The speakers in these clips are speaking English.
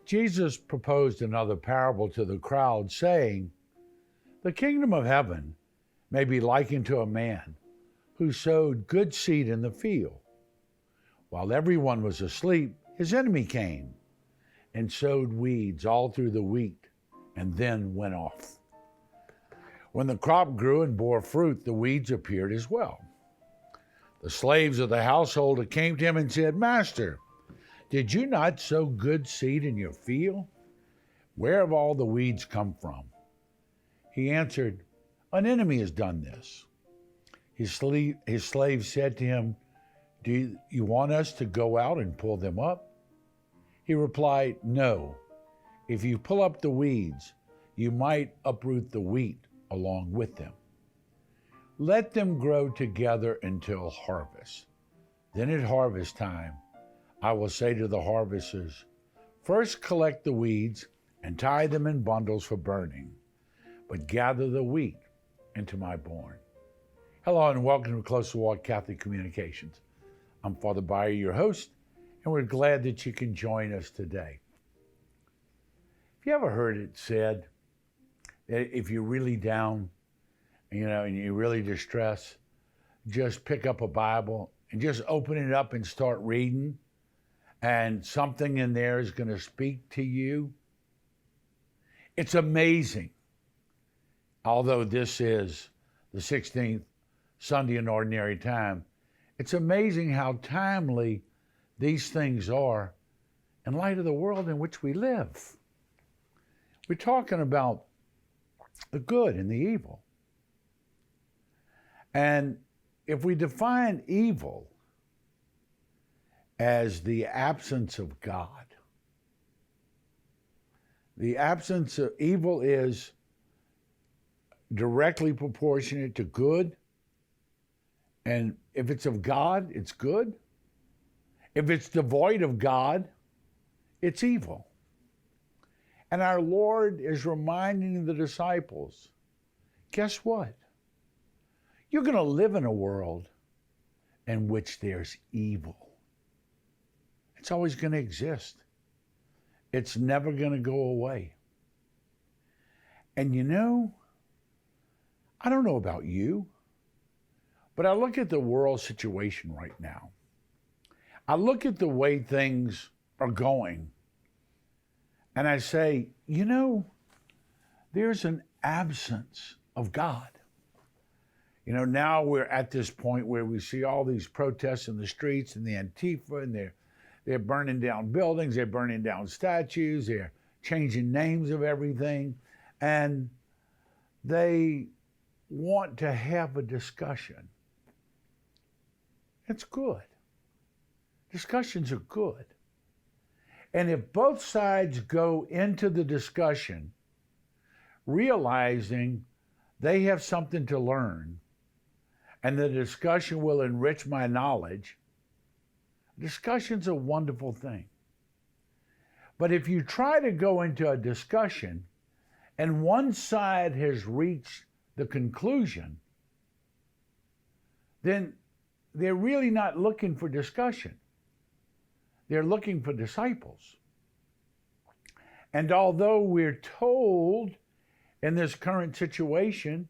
Jesus proposed another parable to the crowd, saying, "The kingdom of heaven may be likened to a man who sowed good seed in the field. While everyone was asleep, his enemy came and sowed weeds all through the wheat and then went off. When the crop grew and bore fruit, the weeds appeared as well. The slaves of the household came to him and said, 'Master, did you not sow good seed in your field? Where have all the weeds come from?' He answered, 'An enemy has done this.' His slave said to him, 'Do you want us to go out and pull them up?' He replied, 'No. If you pull up the weeds, you might uproot the wheat along with them. Let them grow together until harvest. Then at harvest time, I will say to the harvesters, first collect the weeds and tie them in bundles for burning, but gather the wheat into my barn.'" Hello and welcome to Close Walk Catholic Communications. I'm Father Bayer, your host, and we're glad that you can join us today. Have you ever heard it said that if you're really down, and you're really distressed, just pick up a Bible and just open it up and start reading, and something in there is going to speak to you? It's amazing. Although this is the 16th Sunday in Ordinary Time, it's amazing how timely these things are in light of the world in which we live. We're talking about the good and the evil. And if we define evil as the absence of God, the absence of evil is directly proportionate to good. And if it's of God, it's good. If it's devoid of God, it's evil. And our Lord is reminding the disciples, guess what? You're going to live in a world in which there's evil. It's always going to exist. It's never going to go away. And I don't know about you, but I look at the world situation right now. I look at the way things are going, and I say, there's an absence of God. Now we're at this point where we see all these protests in the streets and the Antifa, and they're burning down buildings, they're burning down statues, they're changing names of everything, and they want to have a discussion. It's good. Discussions are good. And if both sides go into the discussion realizing they have something to learn, and the discussion will enrich my knowledge, discussion's a wonderful thing. But if you try to go into a discussion and one side has reached the conclusion, then they're really not looking for discussion. They're looking for disciples. And although we're told in this current situation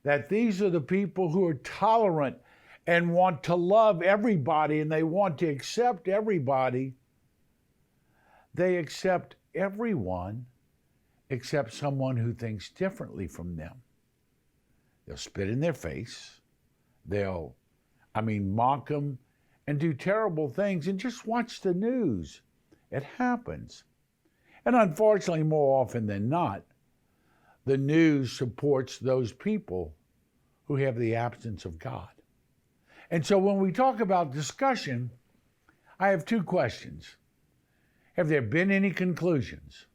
that these are the people who are tolerant and want to love everybody and they want to accept everybody, they accept everyone except someone who thinks differently from them. They'll spit in their face. They'll, mock them and do terrible things, and just watch the news. It happens. And unfortunately, more often than not, the news supports those people who have the absence of God. And so when we talk about discussion, I have two questions. Have there been any conclusions?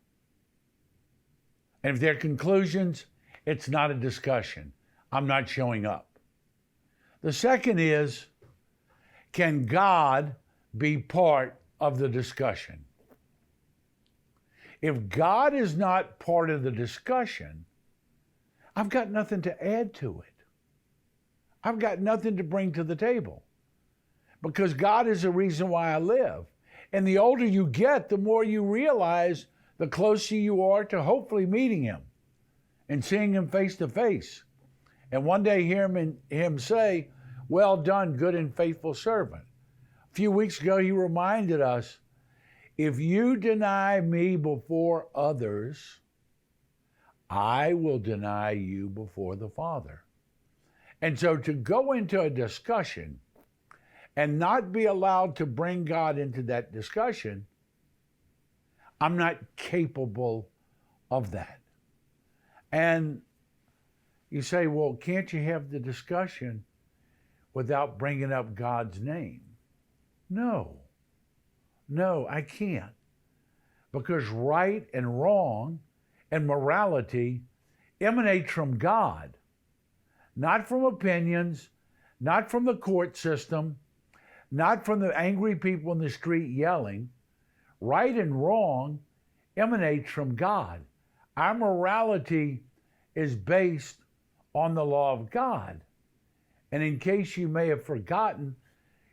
And if there are conclusions, it's not a discussion. I'm not showing up. The second is, can God be part of the discussion? If God is not part of the discussion, I've got nothing to add to it. I've got nothing to bring to the table, because God is the reason why I live. And the older you get, the more you realize the closer you are to hopefully meeting him and seeing him face to face. And one day hear him say, "Well done, good and faithful servant." A few weeks ago, he reminded us, if you deny me before others, I will deny you before the Father. And so to go into a discussion and not be allowed to bring God into that discussion, I'm not capable of that. And you say, well, can't you have the discussion without bringing up God's name? No, I can't. Because right and wrong and morality emanates from God, not from opinions, not from the court system, not from the angry people in the street yelling. Right and wrong emanates from God. Our morality is based on the law of God. And in case you may have forgotten,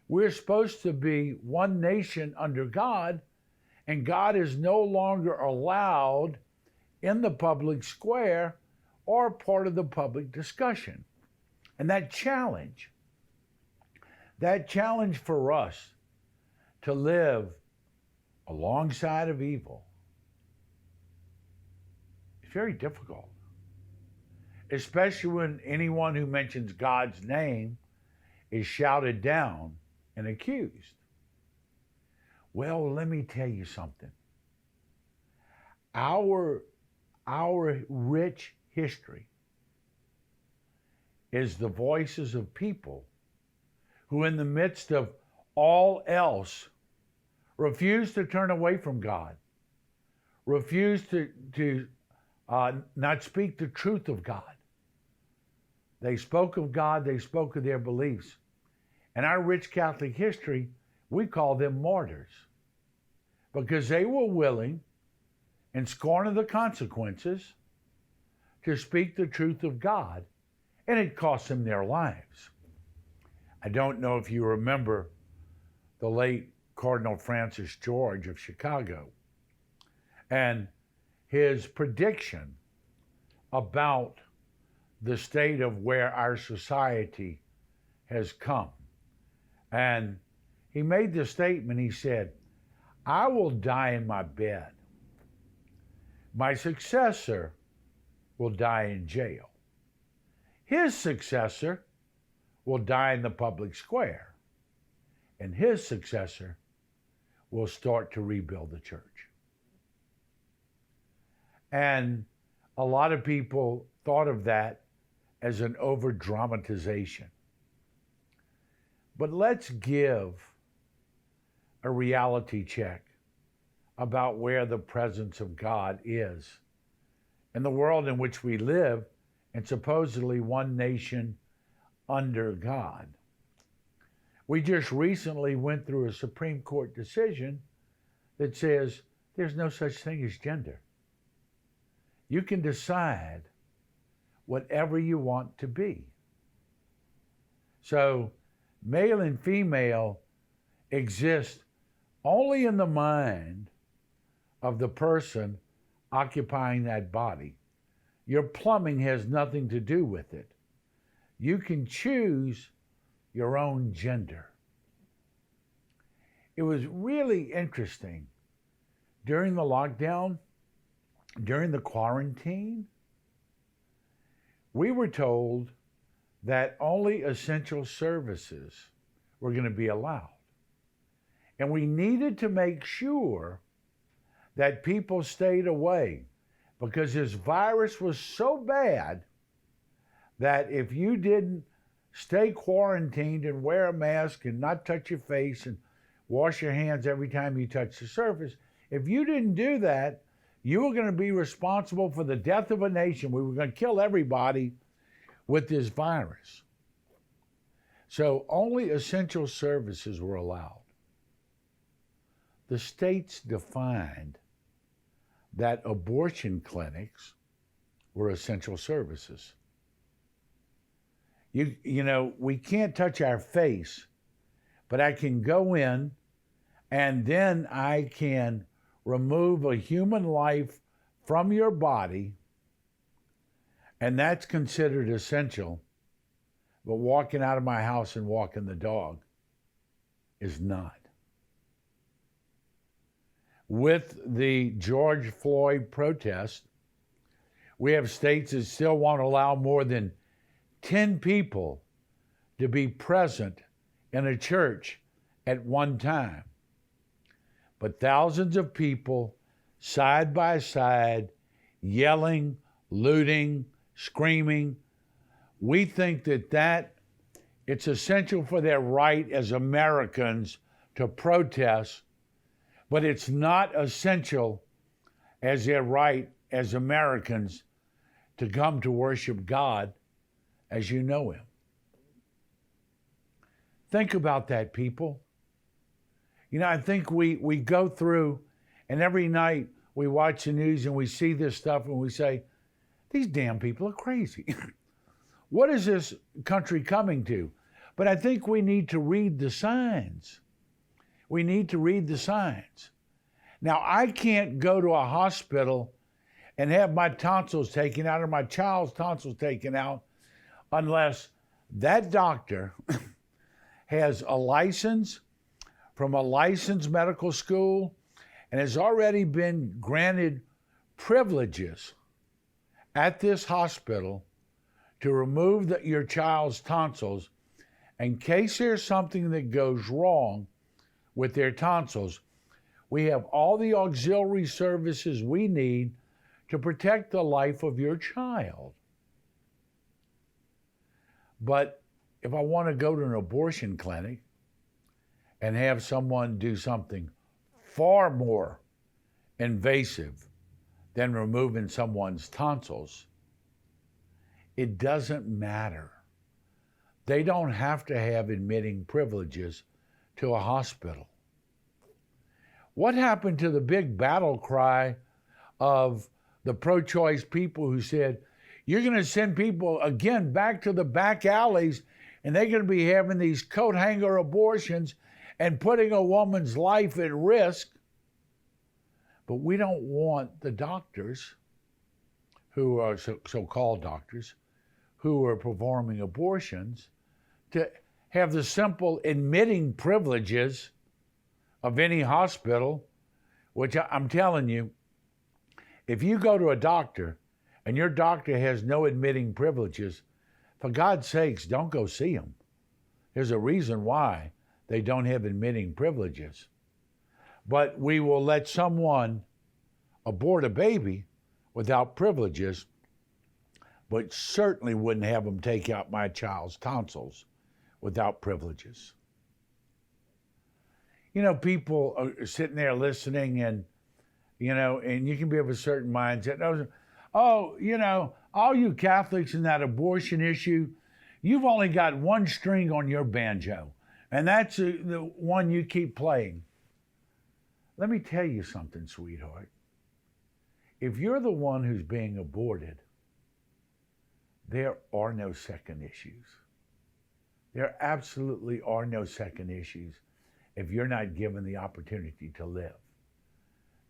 we're supposed to be one nation under God, and God is no longer allowed in the public square or part of the public discussion. And that challenge for us to live alongside of evil is very difficult, especially when anyone who mentions God's name is shouted down and accused. Well, let me tell you something. Our rich history is the voices of people who, in the midst of all else, refused to turn away from God, refused to not speak the truth of God. They spoke of God, they spoke of their beliefs. In our rich Catholic history, we call them martyrs because they were willing, in scorn of the consequences, to speak the truth of God, and it cost them their lives. I don't know if you remember the late Cardinal Francis George of Chicago and his prediction about the state of where our society has come. And he made the statement, he said, "I will die in my bed. My successor will die in jail. His successor will die in the public square. And his successor will start to rebuild the church." And a lot of people thought of that as an over-dramatization. But let's give a reality check about where the presence of God is in the world in which we live, and supposedly one nation under God. We just recently went through a Supreme Court decision that says there's no such thing as gender. You can decide whatever you want to be. So male and female exist only in the mind of the person occupying that body. Your plumbing has nothing to do with it. You can choose your own gender. It was really interesting. During the lockdown, during the quarantine, we were told that only essential services were going to be allowed. And we needed to make sure that people stayed away because this virus was so bad that if you didn't stay quarantined and wear a mask and not touch your face and wash your hands every time you touch the surface, if you didn't do that, you were going to be responsible for the death of a nation. We were going to kill everybody with this virus. So only essential services were allowed. The states defined that abortion clinics were essential services. You know, we can't touch our face, but I can go in, and then I can remove a human life from your body, and that's considered essential, but walking out of my house and walking the dog is not. With the George Floyd protest, we have states that still won't allow more than 10 people to be present in a church at one time. But thousands of people side by side, yelling, looting, screaming. We think that it's essential for their right as Americans to protest, but it's not essential as their right as Americans to come to worship God as you know Him. Think about that, people. You know, I think we go through, and every night we watch the news and we see this stuff and we say, these damn people are crazy. What is this country coming to? But I think we need to read the signs. We need to read the signs. Now, I can't go to a hospital and have my tonsils taken out or my child's tonsils taken out unless that doctor has a license from a licensed medical school and has already been granted privileges at this hospital to remove your child's tonsils in case there's something that goes wrong with their tonsils. We have all the auxiliary services we need to protect the life of your child. But if I want to go to an abortion clinic and have someone do something far more invasive than removing someone's tonsils, it doesn't matter. They don't have to have admitting privileges to a hospital. What happened to the big battle cry of the pro-choice people who said, you're going to send people again back to the back alleys and they're going to be having these coat hanger abortions and putting a woman's life at risk? But we don't want the doctors, who are so-called doctors, who are performing abortions, to have the simple admitting privileges of any hospital, which I'm telling you, if you go to a doctor and your doctor has no admitting privileges, for God's sakes, don't go see them. There's a reason why they don't have admitting privileges. But we will let someone abort a baby without privileges, but certainly wouldn't have them take out my child's tonsils without privileges. You know, people are sitting there listening and, you know, and you can be of a certain mindset. Oh, you know, all you Catholics in that abortion issue, you've only got one string on your banjo, and that's the one you keep playing. Let me tell you something, sweetheart. If you're the one who's being aborted, there are no second issues. There absolutely are no second issues if you're not given the opportunity to live.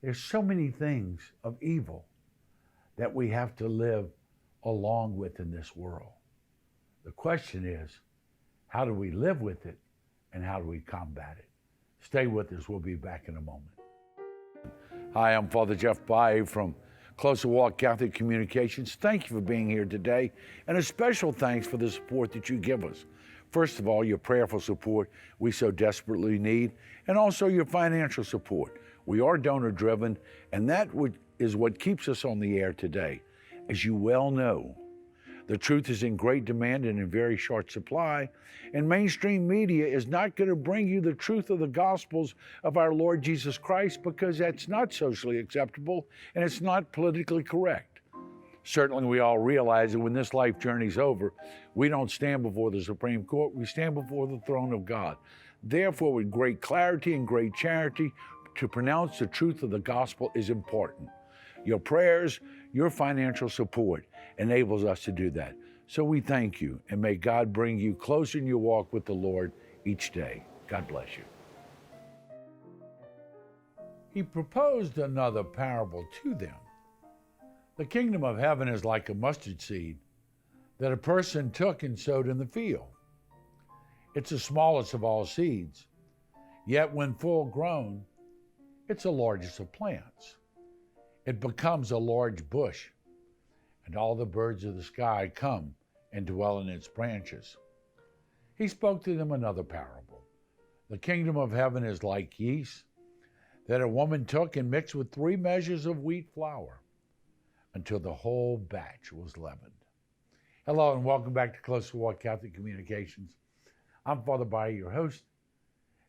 There's so many things of evil that we have to live along with in this world. The question is, how do we live with it and how do we combat it? Stay with us. We'll be back in a moment. Hi, I'm Father Jeff Baye from Closer Walk Catholic Communications. Thank you for being here today, and a special thanks for the support that you give us. First of all, your prayerful support we so desperately need, and also your financial support. We are donor-driven, and that is what keeps us on the air today. As you well know, the truth is in great demand and in very short supply, and mainstream media is not going to bring you the truth of the Gospels of our Lord Jesus Christ because that's not socially acceptable and it's not politically correct. Certainly we all realize that when this life journey's over, we don't stand before the Supreme Court, we stand before the throne of God. Therefore, with great clarity and great charity, to pronounce the truth of the gospel is important. Your prayers, your financial support enables us to do that. So we thank you, and may God bring you closer in your walk with the Lord each day. God bless you. He proposed another parable to them. The kingdom of heaven is like a mustard seed that a person took and sowed in the field. It's the smallest of all seeds, yet when full grown, it's the largest of plants. It becomes a large bush, and all the birds of the sky come and dwell in its branches. He spoke to them another parable. The kingdom of heaven is like yeast that a woman took and mixed with 3 measures of wheat flour until the whole batch was leavened. Hello and welcome back to Close to Walk Catholic Communications. I'm Father Bayer, your host,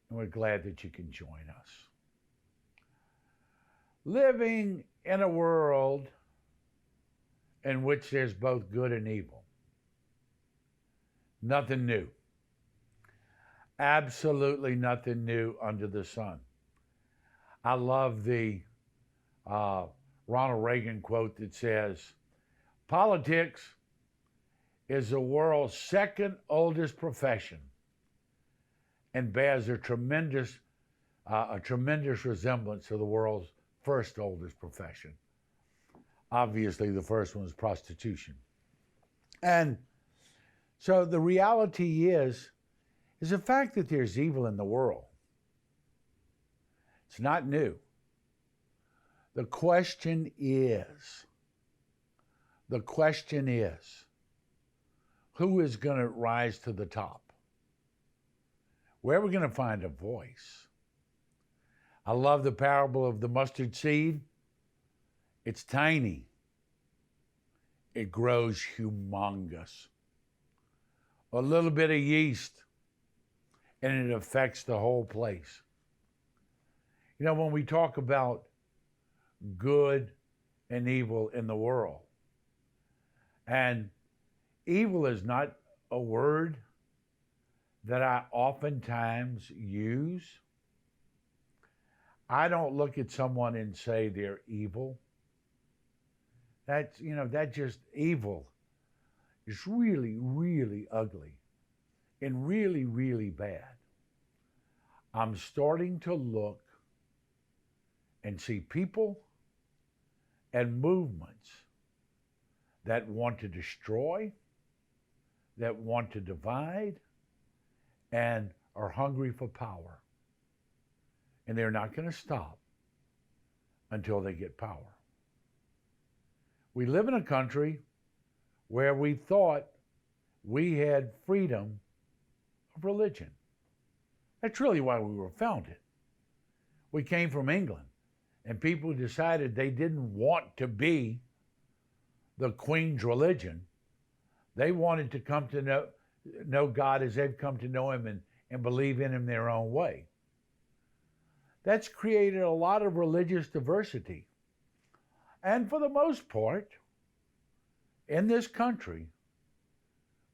and we're glad that you can join us. Living in a world in which there's both good and evil. Nothing new. Absolutely nothing new under the sun. I love the Ronald Reagan quote that says, "Politics is the world's second oldest profession and bears a tremendous resemblance to the world's first oldest profession." Obviously, the first one was prostitution. And so the reality is the fact that there's evil in the world. It's not new. The question is, who is going to rise to the top? Where are we going to find a voice? I love the parable of the mustard seed. It's tiny. It grows humongous. A little bit of yeast, and it affects the whole place. You know, when we talk about good and evil in the world, and evil is not a word that I oftentimes use. I don't look at someone and say they're evil. That's just evil. It's really, really ugly and really, really bad. I'm starting to look and see people and movements that want to destroy, that want to divide, and are hungry for power. And they're not going to stop until they get power. We live in a country where we thought we had freedom of religion. That's really why we were founded. We came from England, and people decided they didn't want to be the Queen's religion. They wanted to come to know God as they've come to know him and believe in him their own way. That's created a lot of religious diversity. And for the most part, in this country,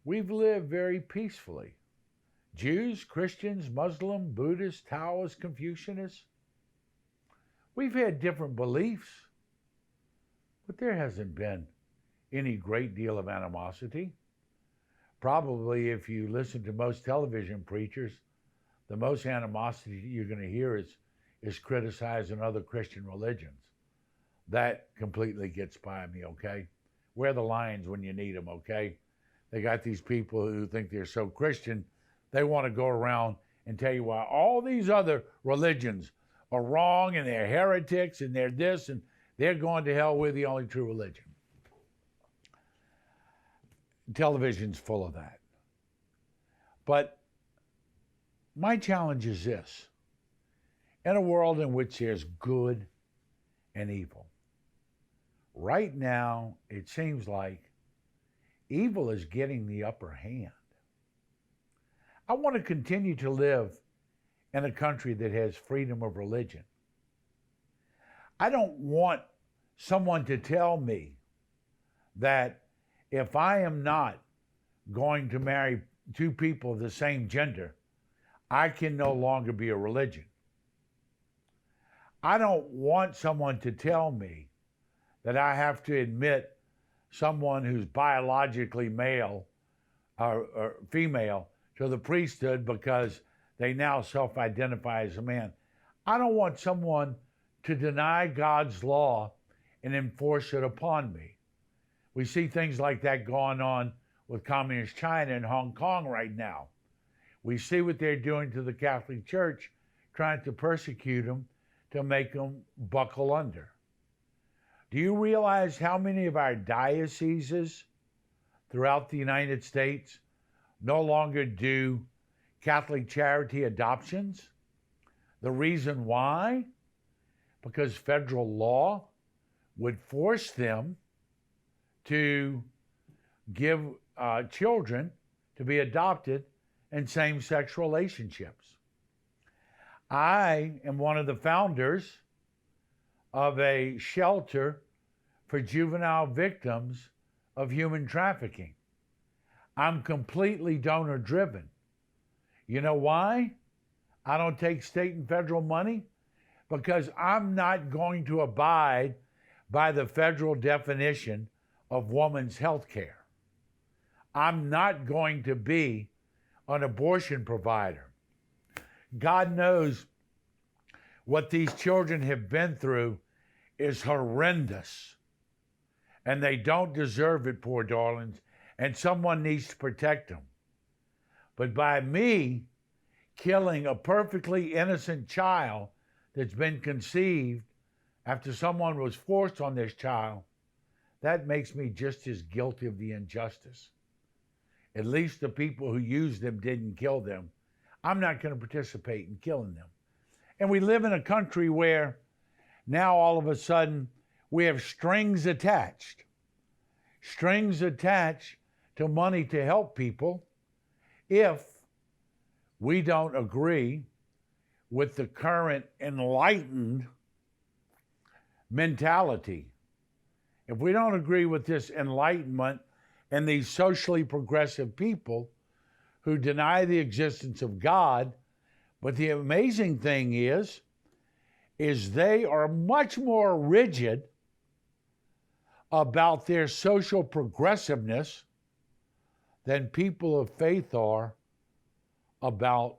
we've lived very peacefully. Jews, Christians, Muslim, Buddhists, Taoists, Confucianists. We've had different beliefs, but there hasn't been any great deal of animosity. Probably if you listen to most television preachers, the most animosity you're going to hear is criticizing other Christian religions. That completely gets by me, okay? Where are the lines when you need them, okay? They got these people who think they're so Christian, they want to go around and tell you why all these other religions are wrong and they're heretics and they're this and they're going to hell. We're the only true religion. Television's full of that. But my challenge is this. In a world in which there's good and evil, right now it seems like evil is getting the upper hand. I want to continue to live in a country that has freedom of religion. I don't want someone to tell me that if I am not going to marry 2 people of the same gender, I can no longer be a religion. I don't want someone to tell me that I have to admit someone who's biologically male or female to the priesthood because they now self-identify as a man. I don't want someone to deny God's law and enforce it upon me. We see things like that going on with Communist China and Hong Kong right now. We see what they're doing to the Catholic Church, trying to persecute them to make them buckle under. Do you realize how many of our dioceses throughout the United States no longer do Catholic charity adoptions? The reason why? Because federal law would force them to give children to be adopted in same-sex relationships. I am one of the founders of a shelter for juvenile victims of human trafficking. I'm completely donor-driven. You know why I don't take state and federal money? Because I'm not going to abide by the federal definition of woman's health care. I'm not going to be an abortion provider. God knows what these children have been through is horrendous. And they don't deserve it, poor darlings, and someone needs to protect them. But by me killing a perfectly innocent child that's been conceived after someone was forced on this child, that makes me just as guilty of the injustice. At least the people who used them didn't kill them. I'm not going to participate in killing them. And we live in a country where now all of a sudden we have strings attached to money to help people if we don't agree with the current enlightened mentality. If we don't agree with this enlightenment and these socially progressive people who deny the existence of God, but the amazing thing is they are much more rigid about their social progressiveness than people of faith are about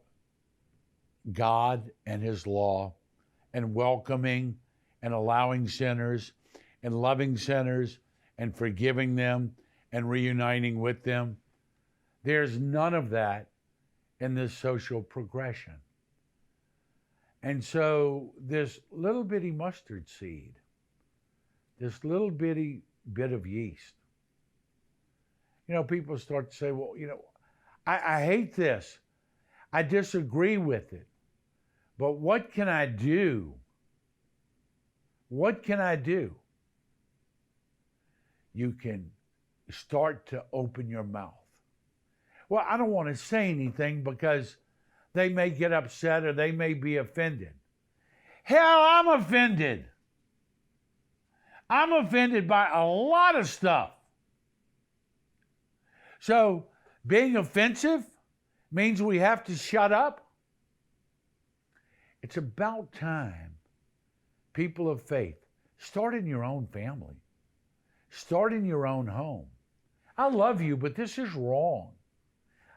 God and his law and welcoming and allowing sinners and loving sinners and forgiving them and reuniting with them. There's none of that in this social progression. And so this little bitty mustard seed, this little bitty bit of yeast, people start to say, well, I hate this. I disagree with it. But what can I do? What can I do? You can start to open your mouth. Well, I don't want to say anything because they may get upset or they may be offended. Hell, I'm offended. I'm offended by a lot of stuff. So being offensive means we have to shut up. It's about time, people of faith, start in your own family. Start in your own home. I love you, but this is wrong.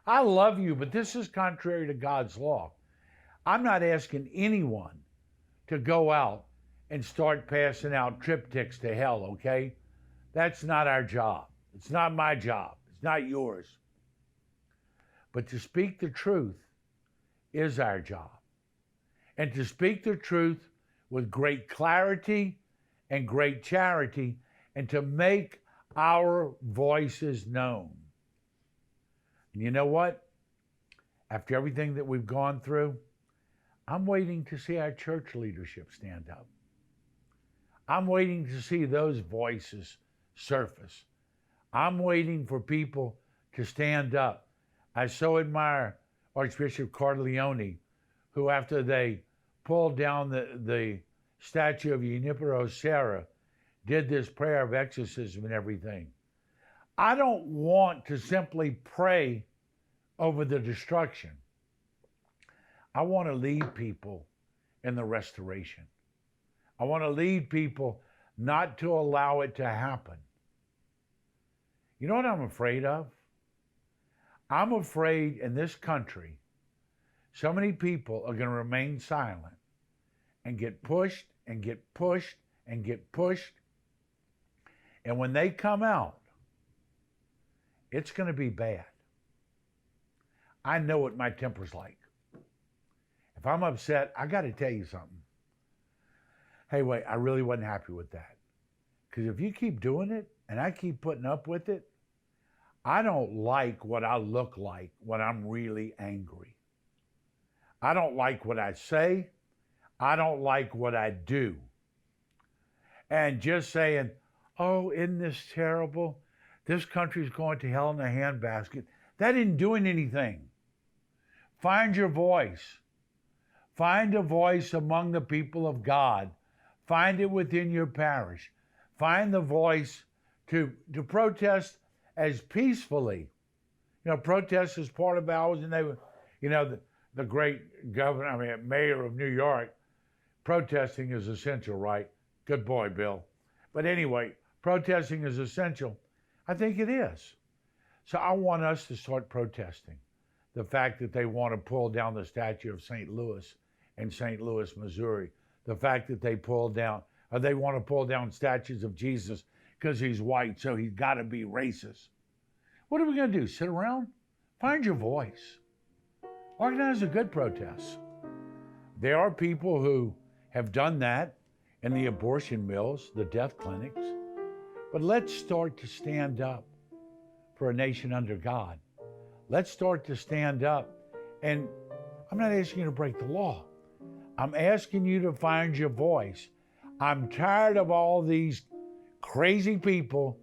I love you, but this is contrary to God's law. I'm not asking anyone to go out and start passing out triptychs to hell, okay? That's not our job. It's not my job. It's not yours. But to speak the truth is our job. And to speak the truth with great clarity and great charity, and to make our voices known. And you know what? After everything that we've gone through, I'm waiting to see our church leadership stand up. I'm waiting to see those voices surface. I'm waiting for people to stand up. I so admire Archbishop Cordileone, who after they pulled down the statue of Junipero Serra, did this prayer of exorcism and everything. I don't want to simply pray over the destruction. I want to lead people in the restoration. I want to lead people not to allow it to happen. You know what I'm afraid of? I'm afraid in this country, so many people are going to remain silent and get pushed and get pushed and get pushed. And when they come out, it's going to be bad. I know what my temper's like. If I'm upset, I got to tell you something. Hey, wait, I really wasn't happy with that. Because if you keep doing it and I keep putting up with it, I don't like what I look like when I'm really angry. I don't like what I say. I don't like what I do. And just saying, oh, isn't this terrible? This country's going to hell in a handbasket. That isn't doing anything. Find your voice. Find a voice among the people of God. Find it within your parish. Find the voice to protest as peacefully. You know, protest is part of ours, and they were, you know, the great governor, mayor of New York, protesting is essential, right? Good boy, Bill. But anyway, protesting is essential. I think it is. So I want us to start protesting the fact that they want to pull down the statue of St. Louis in St. Louis, Missouri. The fact that they want to pull down statues of Jesus because he's white, so he's got to be racist. What are we going to do? Sit around? Find your voice. Organize a good protest. There are people who have done that in the abortion mills, the death clinics. But let's start to stand up for a nation under God. Let's start to stand up. And I'm not asking you to break the law. I'm asking you to find your voice. I'm tired of all these crazy people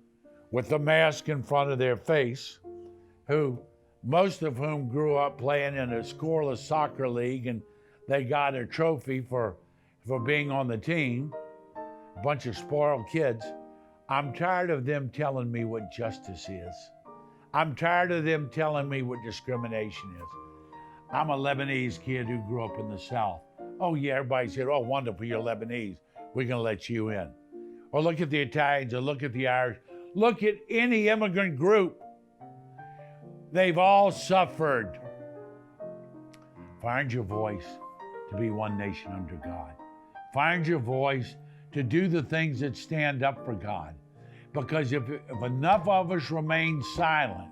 with the mask in front of their face, who most of whom grew up playing in a scoreless soccer league and they got a trophy for being on the team, a bunch of spoiled kids. I'm tired of them telling me what justice is. I'm tired of them telling me what discrimination is. I'm a Lebanese kid who grew up in the South. Oh yeah, everybody said, oh wonderful, you're Lebanese. We're gonna let you in. Or look at the Italians, or look at the Irish. Look at any immigrant group. They've all suffered. Find your voice to be one nation under God. Find your voice to do the things that stand up for God. Because if enough of us remain silent,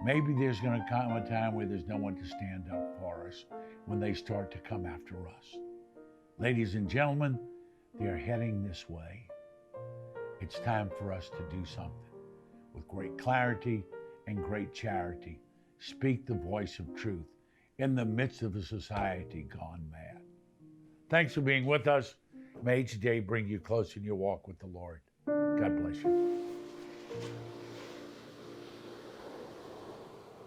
maybe there's going to come a time where there's no one to stand up for us when they start to come after us. Ladies and gentlemen, they're heading this way. It's time for us to do something with great clarity and great charity. Speak the voice of truth in the midst of a society gone mad. Thanks for being with us. May each day bring you closer in your walk with the Lord. God bless you.